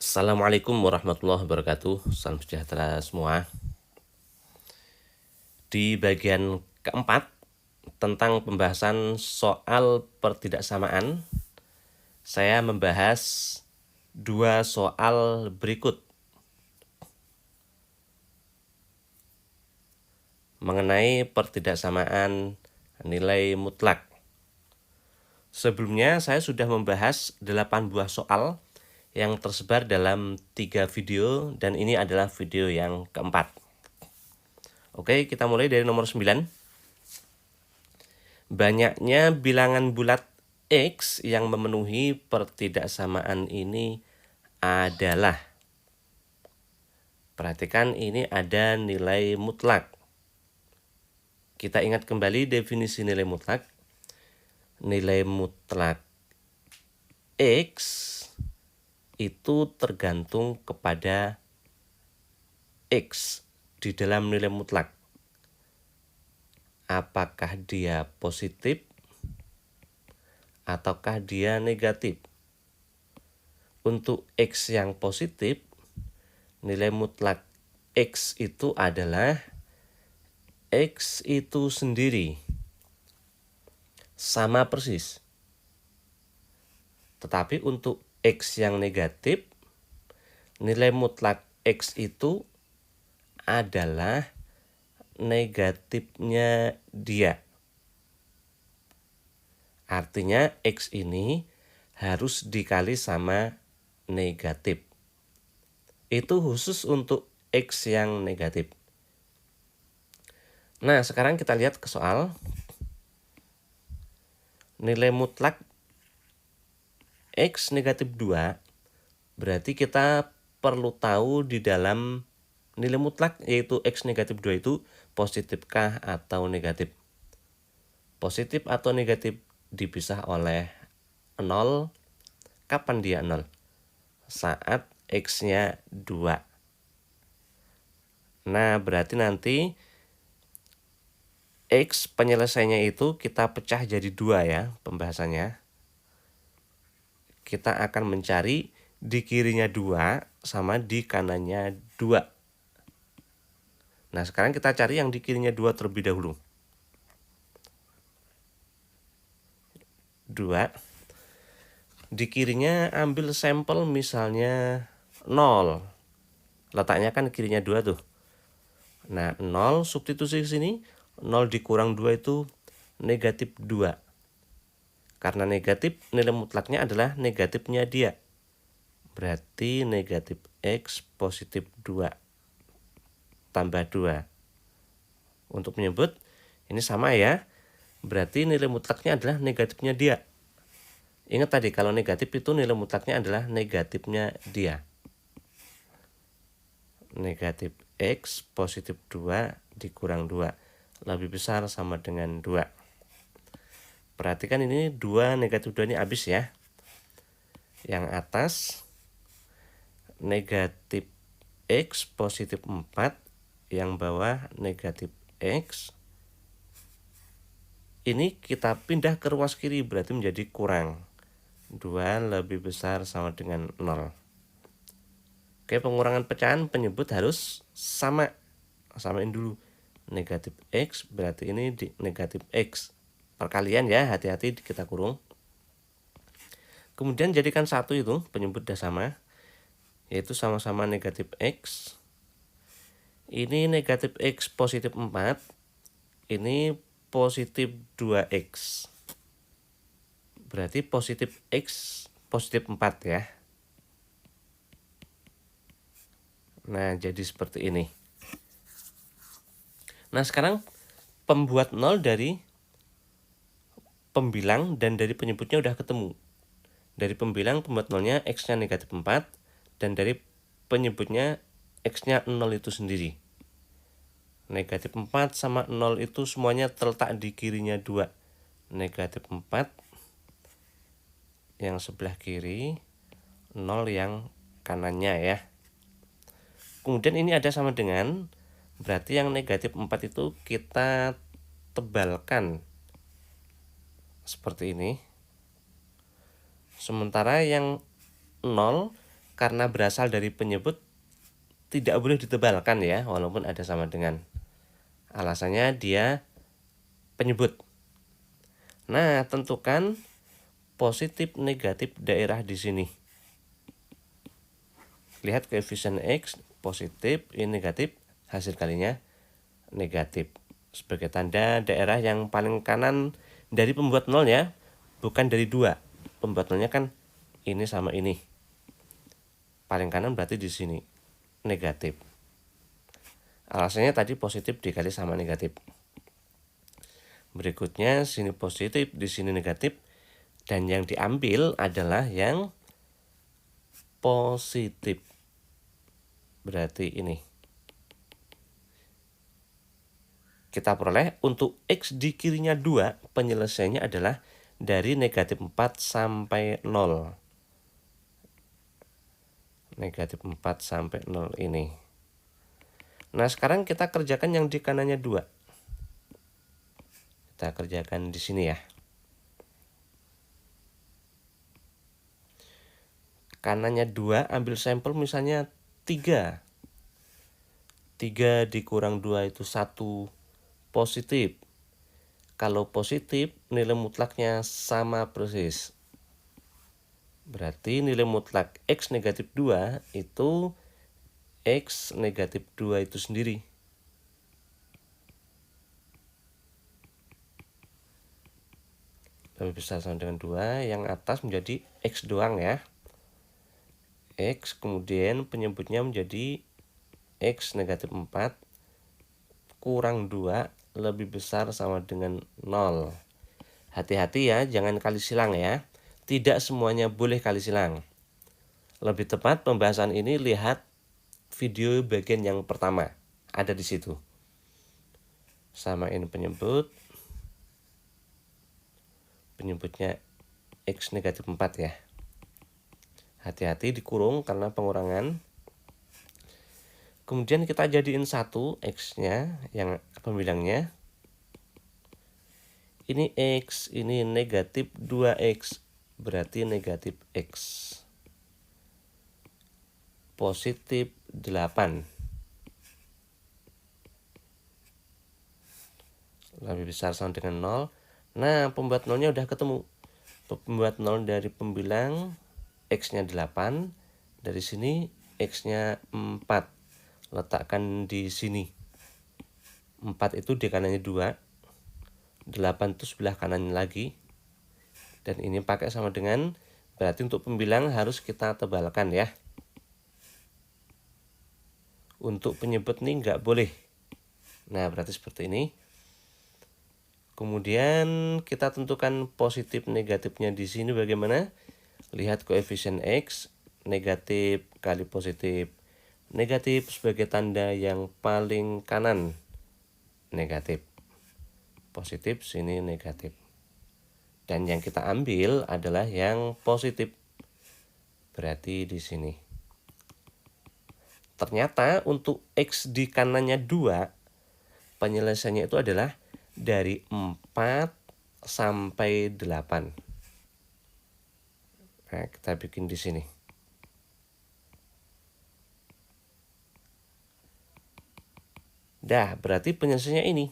Assalamualaikum warahmatullahi wabarakatuh. Salam sejahtera semua. Di bagian keempat tentang pembahasan soal pertidaksamaan, saya membahas dua soal berikut mengenai pertidaksamaan nilai mutlak. Sebelumnya saya sudah membahas 8 buah soal yang tersebar dalam 3 video dan ini adalah video yang keempat. Oke, kita mulai dari nomor 9. Banyaknya bilangan bulat X yang memenuhi pertidaksamaan ini adalah, perhatikan ini ada nilai mutlak. Kita ingat kembali definisi nilai mutlak. Nilai mutlak X itu tergantung kepada X di dalam nilai mutlak. Apakah dia positif ataukah dia negatif. Untuk X yang positif, nilai mutlak X itu adalah X itu sendiri, sama persis. Tetapi untuk X yang negatif, nilai mutlak X itu adalah negatifnya dia. Artinya X ini harus dikali sama negatif. Itu khusus untuk X yang negatif. Nah, sekarang kita lihat ke soal. Nilai mutlak X negatif 2, berarti kita perlu tahu di dalam nilai mutlak yaitu X negatif 2 itu positifkah atau negatif. Positif atau negatif dipisah oleh 0. Kapan dia 0? Saat X-nya 2. Nah, berarti nanti X penyelesaiannya itu kita pecah jadi 2 ya pembahasannya. Kita akan mencari di kirinya 2 sama di kanannya 2. Nah, sekarang kita cari yang di kirinya 2 terlebih dahulu. 2. Di kirinya ambil sampel misalnya 0. Letaknya kan kirinya 2 tuh. Nah, 0 substitusi ke sini, 0 dikurang 2 itu negatif 2. Karena negatif, nilai mutlaknya adalah negatifnya dia. Berarti negatif X positif 2 tambah 2. Untuk menyebut, ini sama ya. Berarti nilai mutlaknya adalah negatifnya dia. Ingat tadi, kalau negatif itu nilai mutlaknya adalah negatifnya dia. Negatif X positif 2 dikurang 2. Lebih besar sama dengan 2. Perhatikan ini 2 negatif 2 ini habis ya. Yang atas negatif X positif 4. Yang bawah negatif X. Ini kita pindah ke ruas kiri berarti menjadi kurang. 2 lebih besar sama dengan 0. Oke, pengurangan pecahan penyebut harus sama. Samain dulu. Negatif X berarti ini di negatif X. Perkalian ya, hati-hati kita kurung. Kemudian jadikan 1 itu penyebut dah sama, yaitu sama-sama negatif X. Ini negatif X positif 4. Ini positif 2X. Berarti positif X positif 4 ya. Nah, jadi seperti ini. Nah, sekarang pembuat 0 dari pembilang dan dari penyebutnya udah ketemu. Dari pembilang pembuat 0-nya X-nya negatif 4. Dan dari penyebutnya X-nya 0 itu sendiri. Negatif 4 sama 0 itu semuanya terletak di kirinya 2. Negatif 4 yang sebelah kiri, 0 yang kanannya ya. Kemudian ini ada sama dengan, berarti yang negatif 4 itu kita tebalkan seperti ini. Sementara yang 0 karena berasal dari penyebut tidak boleh ditebalkan ya, walaupun ada sama dengan. Alasannya dia penyebut. Nah, tentukan positif negatif daerah di sini. Lihat koefisien X positif, ini negatif, hasil kalinya negatif. Sebagai tanda daerah yang paling kanan dari pembuat nol ya, bukan dari 2. Pembuat nolnya kan ini sama ini. Paling kanan berarti di sini negatif. Alasannya tadi positif dikali sama negatif. Berikutnya sini positif, di sini negatif, dan yang diambil adalah yang positif. Berarti ini. Kita peroleh untuk X di kirinya 2, penyelesaiannya adalah dari negatif 4 sampai 0. Negatif 4 sampai 0 ini. Nah, sekarang kita kerjakan yang di kanannya 2. Kita kerjakan di sini ya. Kanannya 2, ambil sampel misalnya 3. 3 dikurang 2 itu 1 positif. Kalau positif, nilai mutlaknya sama persis. Berarti nilai mutlak X negatif 2 itu X negatif 2 itu sendiri. Lebih besar sama dengan 2, yang atas menjadi X doang ya. X, kemudian penyebutnya menjadi X negatif 4 kurang 2 lebih besar sama dengan 0. Hati-hati ya, jangan kali silang ya. Tidak semuanya boleh kali silang. Lebih tepat pembahasan ini lihat video bagian yang pertama. Ada di situ. Samain penyebut. Penyebutnya X negatif 4 ya. Hati-hati dikurung karena pengurangan. Kemudian kita jadiin 1 X-nya yang pembilangnya. Ini X, ini negatif 2X. Berarti negatif X. Positif 8. Lebih besar sama dengan 0. Nah, pembuat nolnya udah ketemu. Pembuat 0 dari pembilang X-nya 8. Dari sini X-nya 4. Letakkan di sini. 4 itu di kanannya 2. 8 itu sebelah kanannya lagi. Dan ini pakai sama dengan, berarti untuk pembilang harus kita tebalkan ya. Untuk penyebut nih nggak boleh. Nah, berarti seperti ini. Kemudian kita tentukan positif negatifnya di sini bagaimana? Lihat koefisien X, negatif kali positif. Negatif sebagai tanda yang paling kanan. Negatif. Positif sini negatif. Dan yang kita ambil adalah yang positif. Berarti di sini. Ternyata untuk X di kanannya 2, penyelesaiannya itu adalah dari 4 sampai 8. Nah, kita bikin di sini. Dah, berarti penyelesaiannya ini.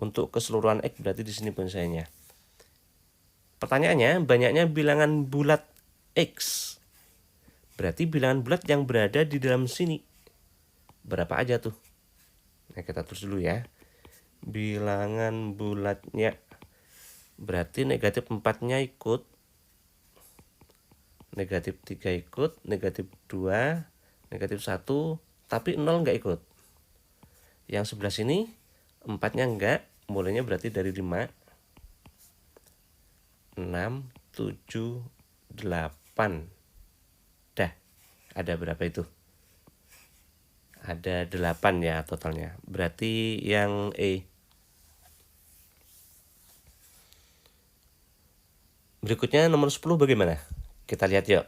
Untuk keseluruhan X berarti di sini penyelesaiannya. Pertanyaannya, banyaknya bilangan bulat X. Berarti bilangan bulat yang berada di dalam sini. Berapa aja tuh? Nah, kita tulis dulu ya. Bilangan bulatnya. Berarti negatif 4-nya ikut. Negatif 3 ikut. Negatif 2. Negatif 1. Tapi 0 nggak ikut. Yang sebelah sini 4-nya enggak. Mulainya berarti dari 5. 6, 7, 8. Dah, ada berapa itu? Ada 8 ya totalnya. Berarti yang E. Berikutnya nomor 10 bagaimana? Kita lihat yuk.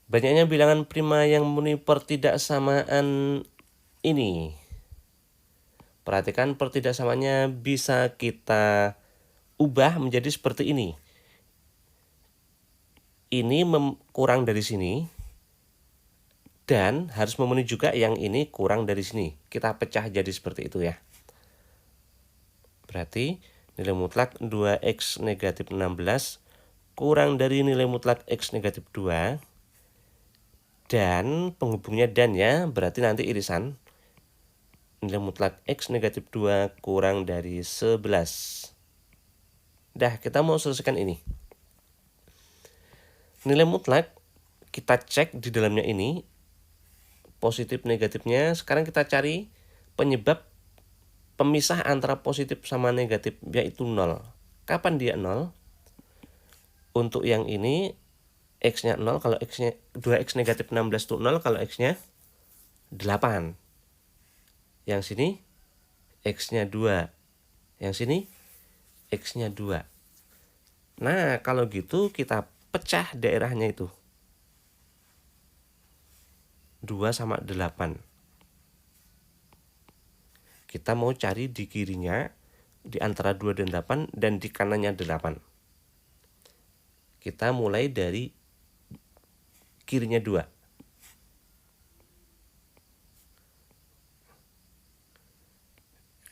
Banyaknya bilangan prima yang memenuhi pertidaksamaan ini. Perhatikan pertidaksamaannya bisa kita ubah menjadi seperti ini. ini kurang dari sini, dan harus memenuhi juga yang ini kurang dari sini. Kita pecah jadi seperti itu ya. Berarti nilai mutlak 2x negatif 16 kurang dari nilai mutlak x negatif 2. Dan penghubungnya dan ya, berarti nanti irisan. Nilai mutlak x negatif 2 kurang dari 11. Dah, kita mau selesaikan ini. Nilai mutlak kita cek di dalamnya ini positif negatifnya. Sekarang kita cari penyebab pemisah antara positif sama negatif, yaitu 0. Kapan dia 0? Untuk yang ini x-nya 0, kalau x-nya 2x negatif 16 itu 0, kalau x-nya 8. Yang sini x-nya 2. Yang sini x-nya 2. Nah, kalau gitu kita pecah daerahnya itu. 2 sama 8. Kita mau cari di kirinya, di antara 2 dan 8, dan di kanannya 8. Kita mulai dari kirinya 2.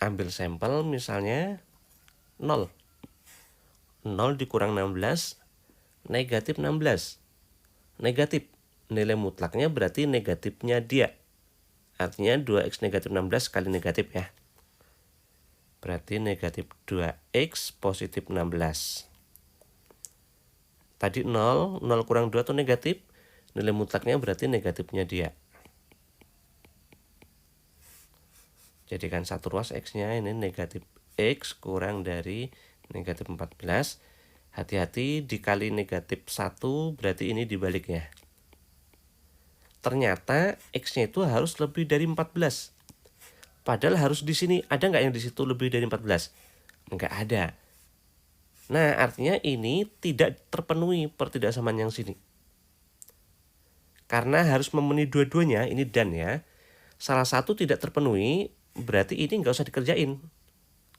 Ambil sampel misalnya 0. 0 dikurang 16, negatif 16. Negatif. Nilai mutlaknya berarti negatifnya dia. Artinya 2x negatif 16 kali negatif ya. Berarti negatif 2x positif 16. Tadi 0, 0 kurang 2 itu negatif. Nilai mutlaknya berarti negatifnya dia. Jadikan satu ruas x-nya ini negatif x kurang dari negatif 14. Hati-hati dikali negatif 1 berarti ini dibaliknya. Ternyata x-nya itu harus lebih dari 14. Padahal harus di sini. Ada nggak yang di situ lebih dari 14? Nggak ada. Nah, artinya ini tidak terpenuhi pertidaksamaan yang sini. Karena harus memenuhi dua-duanya, ini dan ya. Salah satu tidak terpenuhi, berarti ini nggak usah dikerjain.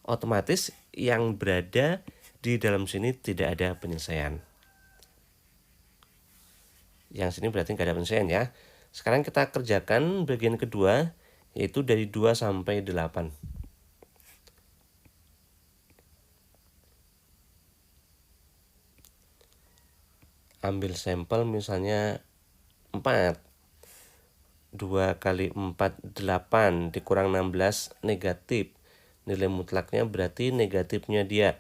Otomatis yang berada di dalam sini tidak ada penyelesaian. Yang sini berarti nggak ada penyelesaian ya. Sekarang kita kerjakan bagian kedua, yaitu dari 2 sampai 8. Ambil sampel misalnya 4. 2 kali 4, 8, dikurang 16, negatif. Nilai mutlaknya berarti negatifnya dia.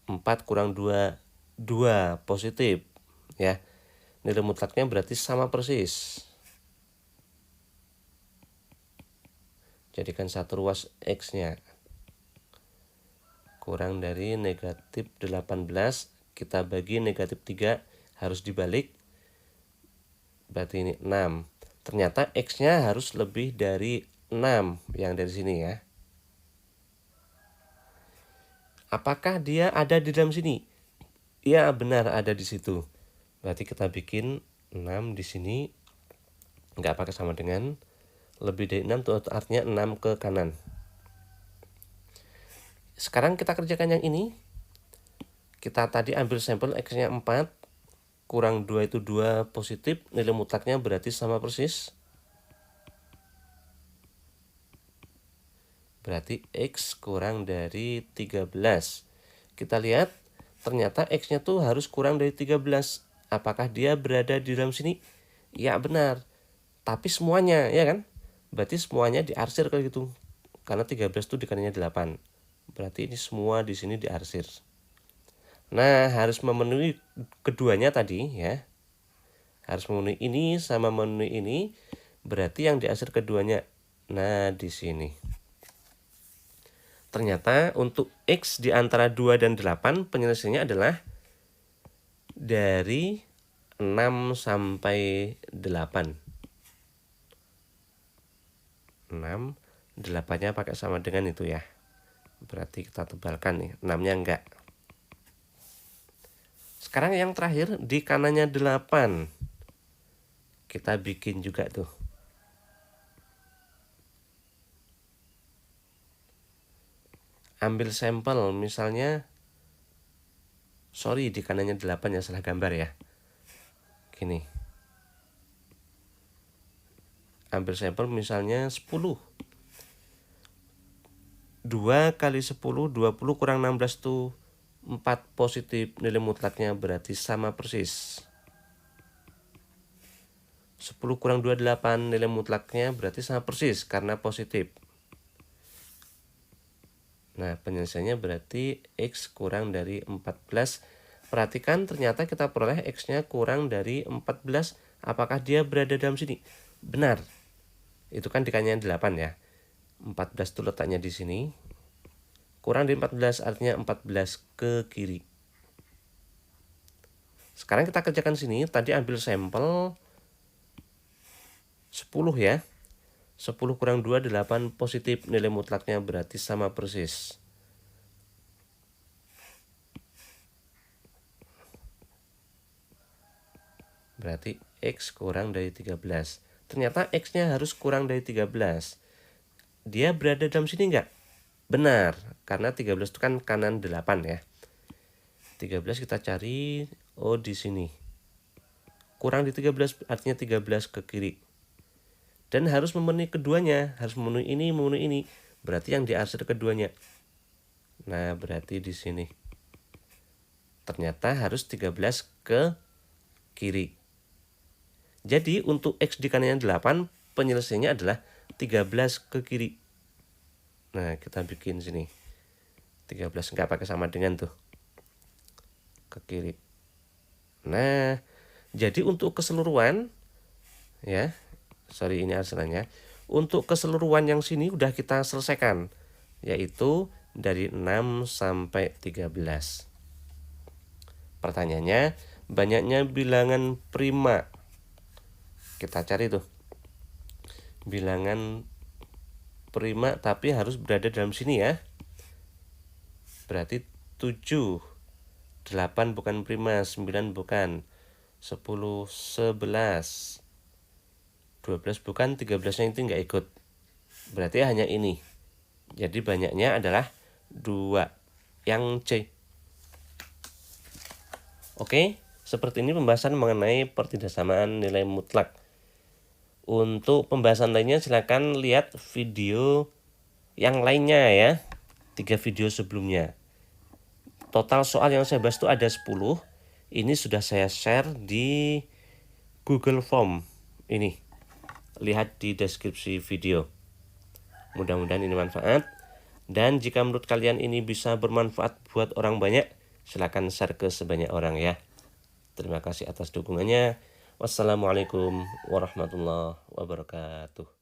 4 kurang 2, 2 positif. Ya, nilai mutlaknya berarti sama persis. Jadikan satu ruas x-nya. Kurang dari negatif 18, kita bagi negatif 3, harus dibalik. Berarti ini 6. Ternyata x-nya harus lebih dari 6 yang dari sini ya. Apakah dia ada di dalam sini? Ya, benar ada di situ. Berarti kita bikin 6 di sini. Nggak pakai sama dengan. Lebih dari 6 itu artinya 6 ke kanan. Sekarang kita kerjakan yang ini. Kita tadi ambil sampel x-nya 4. Kurang 2 itu 2 positif. Nilai mutlaknya berarti sama persis. Berarti x kurang dari 13. Kita lihat, ternyata x-nya tuh harus kurang dari 13. Apakah dia berada di dalam sini? Ya, benar. Tapi semuanya, ya kan? Berarti semuanya diarsir kayak gitu. Karena 13 itu dikalinya 8. Berarti ini semua di sini diarsir. Nah, harus memenuhi keduanya tadi ya. Harus memenuhi ini sama memenuhi ini. Berarti yang diarsir keduanya. Nah, di sini. Ternyata untuk x di antara 2 dan 8 penyelesaiannya adalah dari 6 sampai 8. 6, 8-nya pakai sama dengan itu ya. Berarti kita tebalkan nih, 6-nya enggak. Sekarang yang terakhir di kanannya 8. Kita bikin juga tuh. Ambil sampel misalnya Sorry, di kanannya 8 ya, salah gambar ya. Gini. Ambil sampel misalnya 10. 2 kali 10, 20 kurang 16 tuh 4 positif, nilai mutlaknya berarti sama persis. 10 kurang 2, 8, nilai mutlaknya berarti sama persis karena positif. Nah, penyelesaiannya berarti X kurang dari 14. Perhatikan ternyata kita peroleh X-nya kurang dari 14. Apakah dia berada dalam sini? Benar. Itu kan dikalikan 8 ya. 14 itu letaknya di sini. Kurang dari 14 artinya 14 ke kiri. Sekarang kita kerjakan sini. Tadi ambil sampel 10 ya. 10 kurang 2, 8 positif. Nilai mutlaknya berarti sama persis. Berarti X kurang dari 13. Ternyata X-nya harus kurang dari 13. Dia berada dalam sini enggak? Benar, karena 13 itu kan kanan 8 ya. 13 kita cari, oh di sini. Kurang di 13 artinya 13 ke kiri. Dan harus memenuhi keduanya, harus memenuhi ini. Berarti yang diarsir keduanya. Nah, berarti di sini. Ternyata harus 13 ke kiri. Jadi untuk X di kanannya 8, penyelesaiannya adalah 13 ke kiri. Nah, kita bikin sini. 13 enggak pakai sama dengan tuh. Ke kiri. Nah, jadi untuk keseluruhan ya. Sorry, ini arsirannya. Untuk keseluruhan yang sini udah kita selesaikan, yaitu dari 6 sampai 13. Pertanyaannya, banyaknya bilangan prima. Kita cari tuh. Bilangan prima tapi harus berada dalam sini ya. Berarti 7. 8 bukan prima, 9 bukan. 10, 11. 12 bukan, 13-nya itu enggak ikut. Berarti hanya ini. Jadi banyaknya adalah 2. Yang C. Oke, seperti ini pembahasan mengenai pertidaksamaan nilai mutlak. Untuk pembahasan lainnya silakan lihat video yang lainnya ya. 3 video sebelumnya. Total soal yang saya bahas itu ada 10. Ini sudah saya share di Google Form. Ini. Lihat di deskripsi video. Mudah-mudahan ini manfaat. Dan jika menurut kalian ini bisa bermanfaat buat orang banyak, silakan share ke sebanyak orang ya. Terima kasih atas dukungannya. Wassalamualaikum warahmatullahi wabarakatuh.